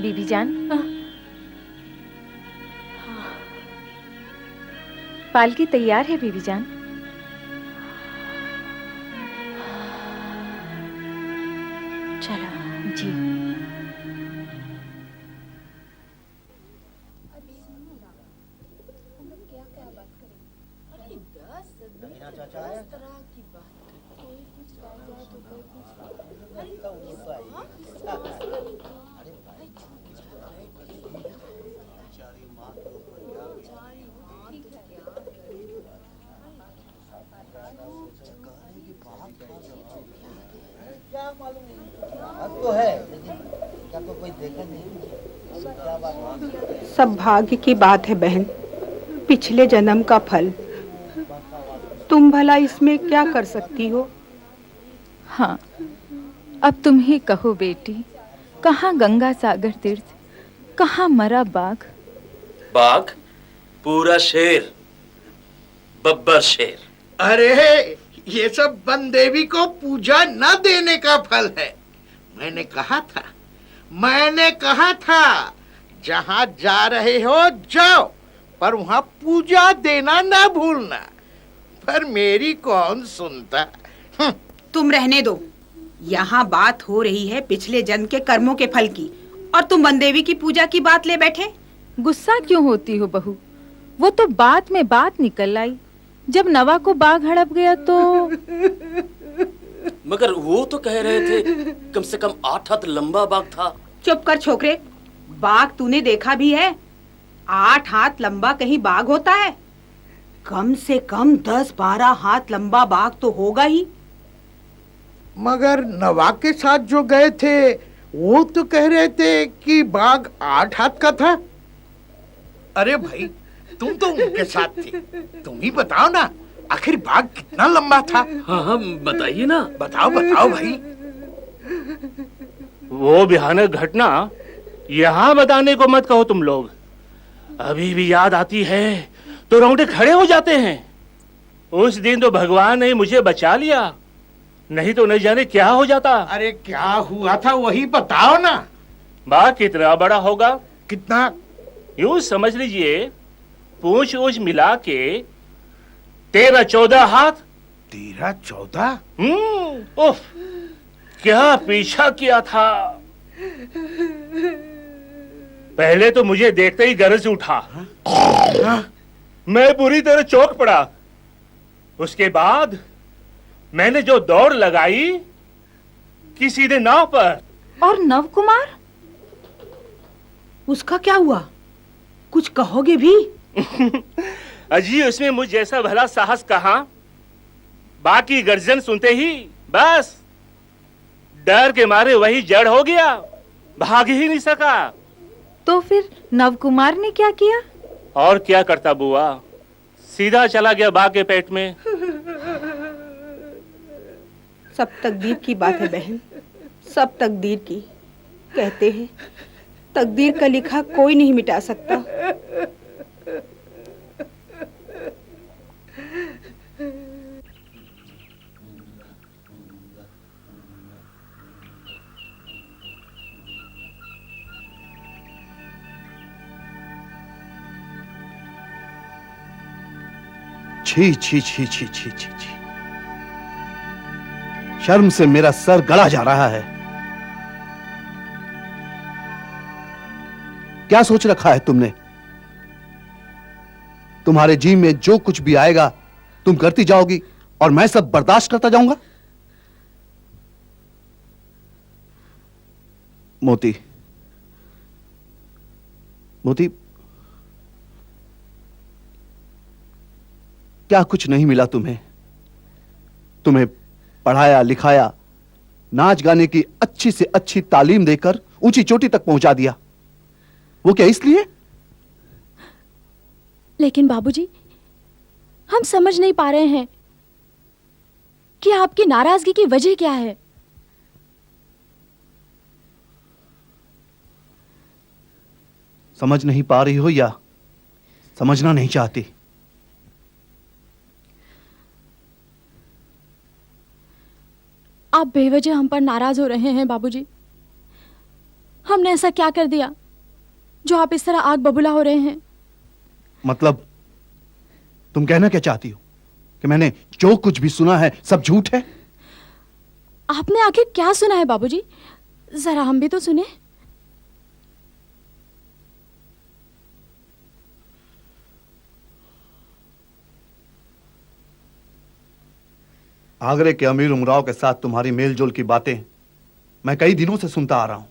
बीबी जान, पालकी तैयार है बीबी जान। चलो जी। चाचा है की बात कोई कुछ रह जाए तो कोई कुछ अरे भाई बेचारी माँ के ऊपर क्या मालूम बात तो है, लेकिन क्या तो कोई देखा नहीं। क्या बात? सब भाग्य की बात है बहन, पिछले जन्म का फल। तुम भला इसमें क्या कर सकती हो? हाँ, अब तुम ही कहो बेटी, कहाँ गंगा सागर तीर्थ, कहाँ मरा बाघ। बाघ? पूरा शेर, बब्बर शेर। अरे ये सब वन देवी को पूजा न देने का फल है। मैंने कहा था जहाँ जा रहे हो जाओ, पर वहाँ पूजा देना ना भूलना। पर मेरी कौन सुनता। तुम रहने दो, यहाँ बात हो रही है पिछले जन्म के कर्मों के फल की, और तुम वन देवी की पूजा की बात ले बैठे। गुस्सा क्यों होती हो बहू? वो तो बात में बात निकल आई। जब नवा को बाघ हड़प गया तो मगर वो तो कह रहे थे कम से कम 8 हाथ लंबा बाघ था। चुप कर छोकरे, बाघ तूने देखा भी है? 8 हाथ लंबा कहीं बाघ होता है? कम से कम 10-12 हाथ लंबा बाघ तो होगा ही। मगर नवा के साथ जो गए थे वो तो कह रहे थे कि बाघ 8 हाथ का था। अरे भाई, तुम तो उनके साथ थे, तुम ही बताओ ना, आखिर बाघ कितना लंबा था? हाँ हाँ, बताइए ना। बताओ भाई। वो भयानक घटना यहाँ बताने को मत कहो तुम लोग। अभी भी याद आती है तो रोंगटे खड़े हो जाते हैं। उस दिन तो भगवान ने मुझे बचा लिया, नहीं तो नहीं जाने क्या हो जाता। अरे क्या हुआ था वही बताओ ना। बाघ कितना बड़ा होगा? कितना? यूं समझ लीजिए, पूंछ ऊंच मिला के 13-14 हाथ। 13-14? उफ, क्या पीछा किया था। पहले तो मुझे देखते ही गरज उठा। मैं बुरी तरह चौंक पड़ा। उसके बाद मैंने जो दौड़ लगाई कि सीधे नाव पर। और नव कुमार? उसका क्या हुआ? कुछ कहोगे भी? अजी, उसमें मुझ जैसा भला साहस कहां। बाकी गर्जन सुनते ही बस डर के मारे वही जड़ हो गया, भाग ही नहीं सका। तो फिर नव कुमार ने क्या किया? और क्या करता बुआ, सीधा चला गया बाघ के पेट में। सब तकदीर की बात है बहन, सब तकदीर की। कहते हैं तकदीर का लिखा कोई नहीं मिटा सकता। छी छी छी छी छी छी छी, शर्म से मेरा सर गला जा रहा है। क्या सोच रखा है तुमने? तुम्हारे जी में जो कुछ भी आएगा तुम करती जाओगी और मैं सब बर्दाश्त करता जाऊंगा? मोती, मोती, क्या कुछ नहीं मिला तुम्हें? तुम्हें पढ़ाया लिखाया, नाच गाने की अच्छी से अच्छी तालीम देकर ऊंची चोटी तक पहुंचा दिया। वो क्या इसलिए? लेकिन बाबूजी, हम समझ नहीं पा रहे हैं कि आपकी नाराजगी की वजह क्या है। समझ नहीं पा रही हो या समझना नहीं चाहती? आप बेवजह हम पर नाराज हो रहे हैं बाबूजी। हमने ऐसा क्या कर दिया जो आप इस तरह आग बबूला हो रहे हैं? मतलब तुम कहना क्या चाहती हो कि मैंने जो कुछ भी सुना है सब झूठ है? आपने आखिर क्या सुना है बाबूजी? जरा हम भी तो सुने। आगरे के अमीर उमराव के साथ तुम्हारी मेलजोल की बातें मैं कई दिनों से सुनता आ रहा हूं,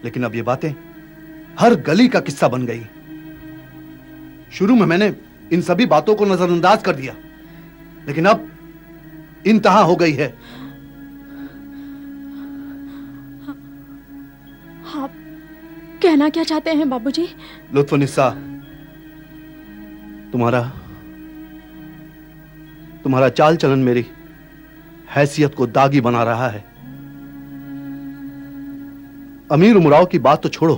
लेकिन अब ये बातें हर गली का किस्सा बन गई। शुरू में मैंने इन सभी बातों को नजरअंदाज कर दिया, लेकिन अब इंतहा हो गई है। आप कहना क्या चाहते हैं बाबूजी? लुत्फुनिसा, तुम्हारा चाल चलन मेरी हैसियत को दागी बना रहा है। अमीर उमराव की बात तो छोड़ो,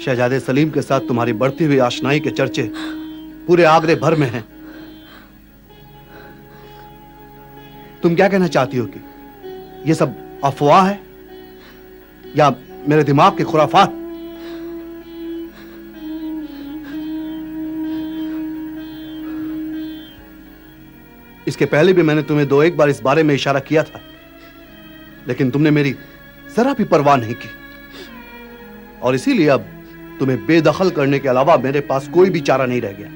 शहजादे सलीम के साथ तुम्हारी बढ़ती हुई आशनाई के चर्चे पूरे आगरे भर में हैं। तुम क्या कहना चाहती हो कि यह सब अफवाह है या मेरे दिमाग के खुराफात? इसके पहले भी मैंने तुम्हें दो एक बार इस बारे में इशारा किया था, लेकिन तुमने मेरी जरा भी परवाह नहीं की, और इसीलिए अब तुम्हें बेदखल करने के अलावा मेरे पास कोई भी चारा नहीं रह गया।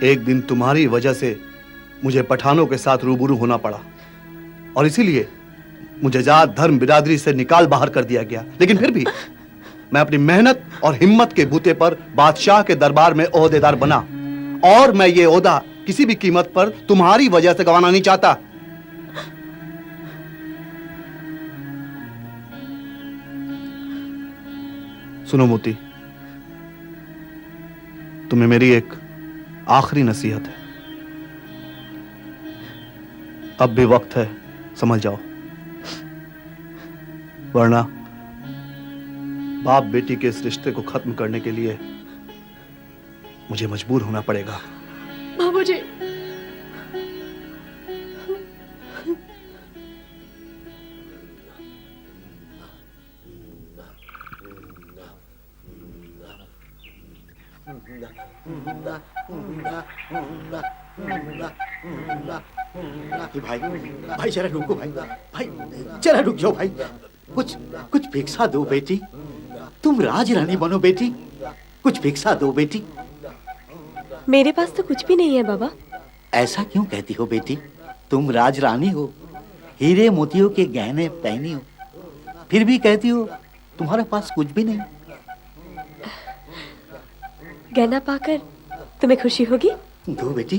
एक दिन तुम्हारी वजह से मुझे पठानों के साथ रूबरू होना पड़ा, और इसीलिए मुझे जात धर्म बिरादरी से निकाल बाहर कर दिया गया। लेकिन फिर भी मैं अपनी मेहनत और हिम्मत के बूते पर बादशाह के दरबार में ओहदेदार बना, और मैं ये ओहदा किसी भी कीमत पर तुम्हारी वजह से गंवाना नहीं चाहता। सुनो मोती, तुम्हें मेरी एक आखिरी नसीहत है। अब भी वक्त है, समझ जाओ, वरना बाप बेटी के इस रिश्ते को खत्म करने के लिए मुझे मजबूर होना पड़ेगा। बाबूजी, भाई भाई जरा रुको भाई, भाई जरा रुक जाओ भाई। कुछ कुछ भिक्षा दो बेटी, तुम राज रानी बनो बेटी, कुछ भिक्षा दो बेटी। मेरे पास तो कुछ भी नहीं है बाबा। ऐसा क्यों कहती हो बेटी? तुम राज रानी हो, हीरे मोतियों के गहने पहनी हो, फिर भी कहती हो तुम्हारे पास कुछ भी नहीं। गहना पाकर तुम्हें खुशी होगी? दो बेटी,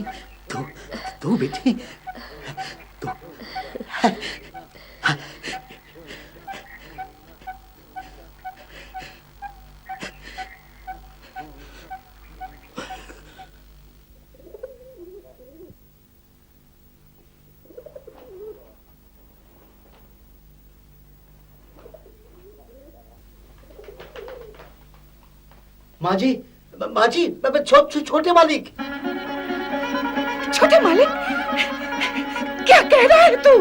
दो दो बेटी, दो। माँ जी, माँ जी, छोटे मालिक। छोटे मालिक, क्या कह रहा है तू?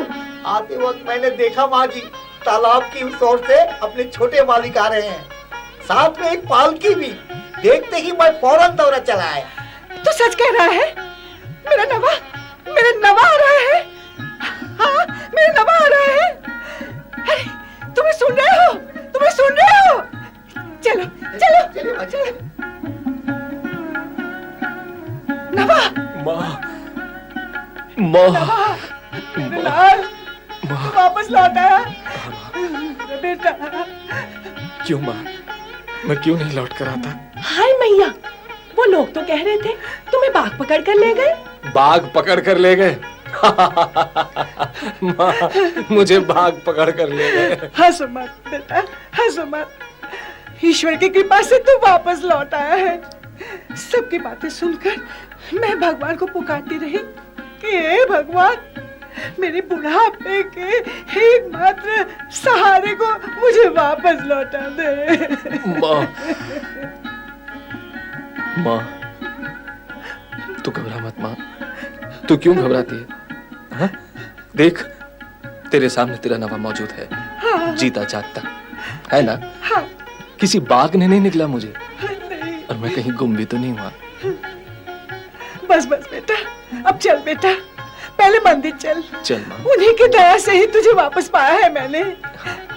आते वक्त मैंने देखा माँ जी, तालाब की उस ओर से अपने छोटे मालिक आ रहे हैं, साथ में एक पालकी भी। देखते ही मैं फौरन दौड़ा चला आया। तू सच कह रहा है? मेरा नवा आ रहा है। हाँ, मेरा नवा आ रहा है। अरे, तुम्हें सुन रहे हो? चलो चलो चलो। नवा, माँ, लाल, वापस लौट आया बेटा। क्यों माँ, मैं क्यों नहीं लौट कर आता? हाय मैया, वो लोग तो कह रहे थे तुम्हें बाघ पकड़ कर ले गए। बाघ पकड़ कर ले गए? माँ, मुझे बाघ पकड़ कर ले गए। हंसो मत बेटा, हंसो मत। ईश्वर की कृपा से तू वापस लौट आया है। सबकी बातें सुनकर मैं भगवान को पुकारती रही कि हे भगवान, मेरे बुढ़ापे के एकमात्र सहारे को मुझे वापस लौटा दे। माँ, माँ, तू घबरा मत माँ। तू क्यों घबराती है? हाँ? देख, तेरे सामने तेरा नवा मौजूद है। हाँ। जीता जागता है ना? हाँ। किसी बाघ ने नहीं निकला मुझे, नहीं। और मैं कहीं गुम भी तो नहीं हुआ। बस बस बेटा, अब चल बेटा, पहले मंदिर चल। चल माँ। उन्हीं की दया से ही तुझे वापस पाया है मैंने।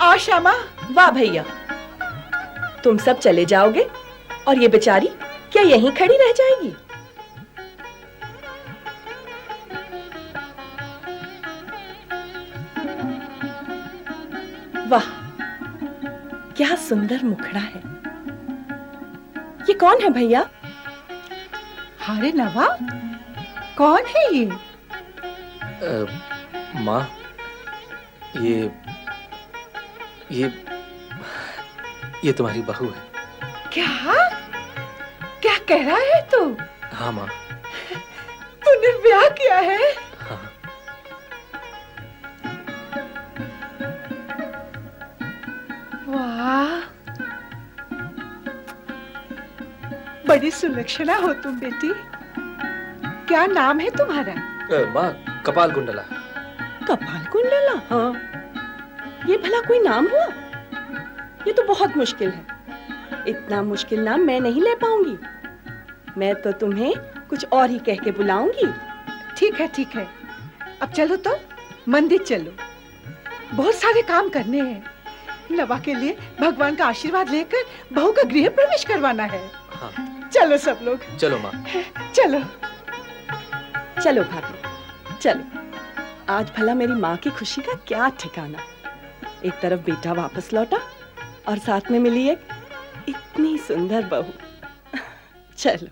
आ श्यामा। वाह भैया, तुम सब चले जाओगे और ये बेचारी क्या यहीं खड़ी रह जाएगी? वाह, क्या सुंदर मुखड़ा है। ये कौन है भैया? अरे नवा, कौन है ये? माँ, ये तुम्हारी बहू है। क्या? क्या कह रहा है तू? हाँ माँ। तूने ब्याह किया है? हाँ। वाह, बड़ी सुलक्षणा हो तुम बेटी। क्या नाम है तुम्हारा? माँ, कपाल कुंडला। कपाल कुंडला? हाँ, ये भला कोई नाम हुआ? ये तो बहुत मुश्किल है। इतना मुश्किल नाम मैं नहीं ले पाऊंगी। मैं तो तुम्हें कुछ और ही कह के बुलाऊंगी। ठीक है ठीक है, अब चलो तो मंदिर चलो, बहुत सारे काम करने हैं। नवा के लिए भगवान का आशीर्वाद लेकर बहू का गृह प्रवेश करवाना है। हाँ। चलो सब लोग। चलो माँ। चलो चलो भाभी, चलो। आज भला मेरी माँ की खुशी का क्या ठिकाना। एक तरफ बेटा वापस लौटा और साथ में मिली एक इतनी सुंदर बहू। चलो।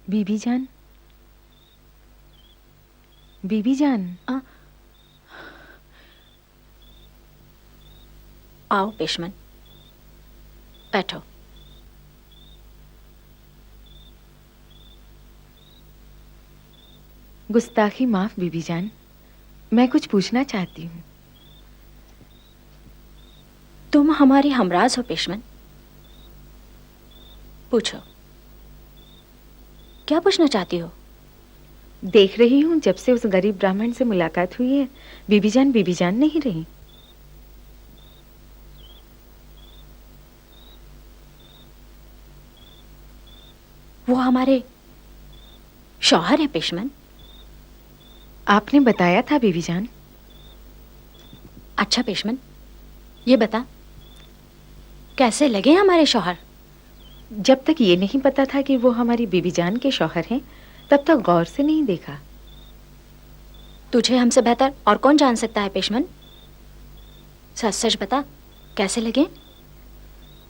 बीबी जान, बीबी जान। आओ पेशमन, बैठो। गुस्ताखी माफ बीबी जान, मैं कुछ पूछना चाहती हूँ। तुम हमारी हमराज हो पेशमन, पूछो। क्या पूछना चाहती हो? देख रही हूँ जब से उस गरीब ब्राह्मण से मुलाकात हुई है, बीबी जान नहीं रही। वो हमारे शौहर है पेशमन। आपने बताया था बीबी जान। अच्छा पेशमन, ये बता, कैसे लगे हमारे शौहर? जब तक ये नहीं पता था कि वो हमारी बीबी जान के शौहर हैं, तब तक गौर से नहीं देखा। तुझे हमसे बेहतर और कौन जान सकता है पेशमन? सच सच बता, कैसे लगे?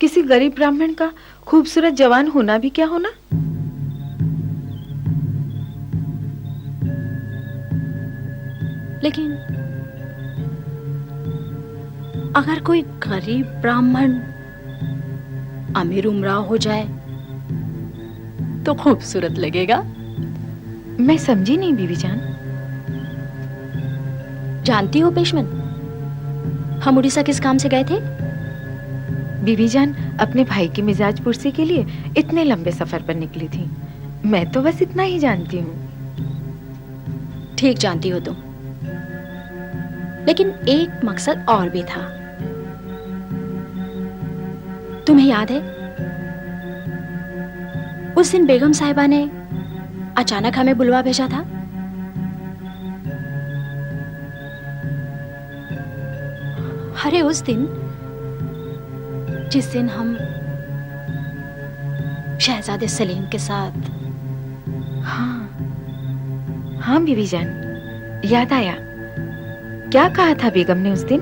किसी गरीब ब्राह्मण का खूबसूरत जवान होना भी क्या होना। लेकिन अगर कोई गरीब ब्राह्मण अमीर उमरा हो जाए तो खूबसूरत लगेगा। मैं समझी नहीं बीबी जान। जानती हो पेशमन, हम उड़ीसा किस काम से गए थे? बीबी जान अपने भाई की मिजाज पुरसी के लिए इतने लंबे सफर पर निकली थी। मैं तो बस इतना ही जानती हूँ। ठीक जानती हो तुम, लेकिन एक मकसद और भी था। तुम्हें याद है उस दिन बेगम साहिबा ने अचानक हमें बुलवा भेजा था? अरे उस दिन जिस दिन हम शहजादे सलीम के साथ। हाँ हाँ बीबी जान, याद आया। क्या कहा था बेगम ने उस दिन?